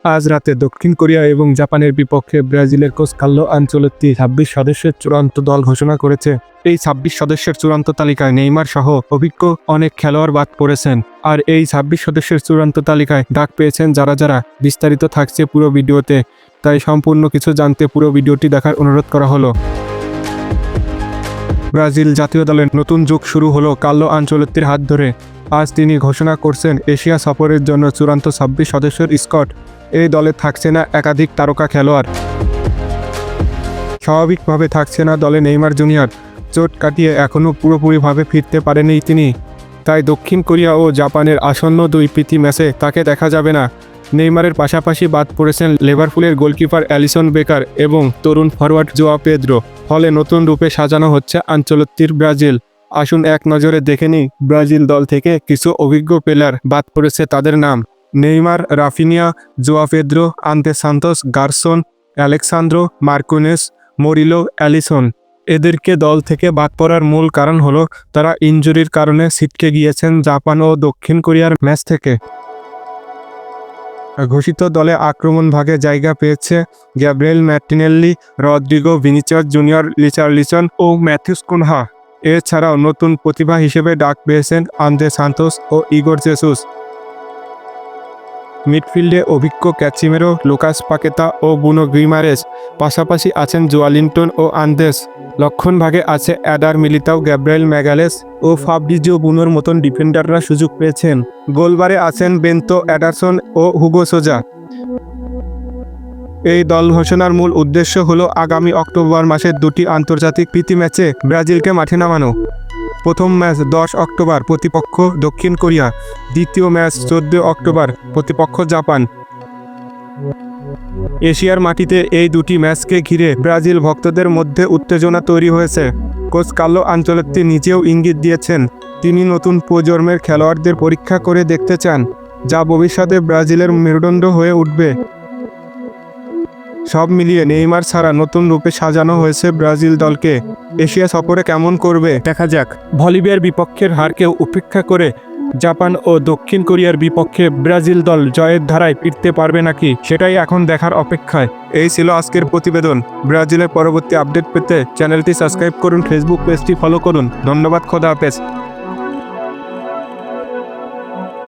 আজ রাতে দক্ষিণ কোরিয়া এবং জাপানের বিপক্ষে ব্রাজিলের কোচ কার্লো আনচেলত্তি ২৬ সদস্যের চূড়ান্ত দল ঘোষণা করেছে। এই ২৬ সদস্যের চূড়ান্ত তালিকায় নেইমার সহ অভিজ্ঞ অনেক খেলোয়াড় বাদ পড়েছেন। আর এই ২৬ সদস্যের চূড়ান্ত তালিকায় ডাক পেয়েছেন যারা বিস্তারিত থাকছে পুরো ভিডিওতে, তাই সম্পূর্ণ কিছু জানতে পুরো ভিডিওটি দেখার অনুরোধ করা হলো। ব্রাজিল জাতীয় দলের নতুন যুগ শুরু হলো কার্লো আনচেলত্তির হাত ধরে। আজ তিনি ঘোষণা করছেন এশিয়া সফরের জন্য চূড়ান্ত ২৬ সদস্যের স্কোয়াড। এই দলে থাকছে না একাধিক তারকা খেলোয়াড়। স্বাভাবিকভাবে থাকছে না দলে নেইমার জুনিয়র। চোট কাটিয়ে এখনও পুরোপুরিভাবে ফিরতে পারেনি তিনি, তাই দক্ষিণ কোরিয়া ও জাপানের আসন্ন দুই প্রীতি ম্যাচে তাকে দেখা যাবে না। নেইমারের পাশাপাশি বাদ পড়েছেন লিভারপুলের গোলকিপার অ্যালিসন বেকার এবং তরুণ ফরওয়ার্ড জোয়া পেদ্রো। ফলে নতুন রূপে সাজানো হচ্ছে আনচেলত্তির ব্রাজিল। আসুন এক নজরে দেখে নিই ব্রাজিল দল থেকে কিছু অভিজ্ঞ প্লেয়ার বাদ পড়েছে তাদের নাম। নেইমার, রাফিনিয়া, জোয়া পেদ্রো, আন্তে সান্তোস, গারসন, আলেক্সান্দ্রো মার্কিনেস, মোরিলো, অ্যালিসন। এদেরকে দল থেকে বাদ পড়ার মূল কারণ হলো তারা ইনজুরির কারণে ছিটকে গিয়েছেন জাপান ও দক্ষিণ কোরিয়ার ম্যাচ থেকে। ঘোষিত দলে আক্রমণ ভাগে জায়গা পেয়েছে Gabriel Martinelli, Rodrygo Vinicius Junior, Richarlison ও ম্যাথিউস কুনহা। এছাড়াও নতুন প্রতিভা হিসেবে ডাক পেয়েছেন আন্দ্রে সান্তোস ও ইগোর জেসুস। মিডফিল্ডে অভিজ্ঞ ক্যাচিমেরো, লুকাস পাকেতা ও বুনো গুইমারেস। পাশাপাশি আছেন জোয়ালিন্টন ও আন্দেস। লক্ষণ ভাগে আছে অ্যাডার মিলিতাও, গ্যাব্রিয়েল ম্যাগালেস ও ফাব্রিজিও বুনোর মতন ডিফেন্ডাররা সুযোগ পেয়েছেন। গোলবারে আছেন বেন্তো এডারসন ও হুগো সোজা। এই দল ঘোষণার মূল উদ্দেশ্য হলো আগামী অক্টোবর মাসের দুটি আন্তর্জাতিক প্রীতি ম্যাচে ব্রাজিলকে মাঠে নামানো। প্রথম ম্যাচ 10 অক্টোবর, প্রতিপক্ষ দক্ষিণ কোরিয়া। দ্বিতীয় ম্যাচ 14 অক্টোবর, প্রতিপক্ষ জাপান। এশিয়ার মাটিতে এই দুটি ম্যাচকে ঘিরে ব্রাজিল ভক্তদের মধ্যে উত্তেজনা তৈরি হয়েছে। কোচ কার্লো আনচেলত্তি নিজেও ইঙ্গিত দিয়েছেন তিনি নতুন প্রজন্মের খেলোয়াড়দের পরীক্ষা করে দেখতে চান, যা ভবিষ্যতে ব্রাজিলের মেরুদণ্ড হয়ে উঠবে। সব মিলিয়ে নেইমার ছাড়া নতুন রূপে সাজানো হয়েছে ব্রাজিল দলকে। এশিয়া সফরে কেমন করবে দেখা যাক। বলিভিয়ার বিপক্ষের হারকেও উপেক্ষা করে জাপান ও দক্ষিণ কোরিয়ার বিপক্ষে ব্রাজিল দল জয়ের ধারায় ফিরতে পারবে নাকি, সেটাই এখন দেখার অপেক্ষায়। এই ছিল আজকের প্রতিবেদন। ব্রাজিলের পরবর্তী আপডেট পেতে চ্যানেলটি সাবস্ক্রাইব করুন, ফেসবুক পেজটি ফলো করুন। ধন্যবাদ, খোদা হাফেজ।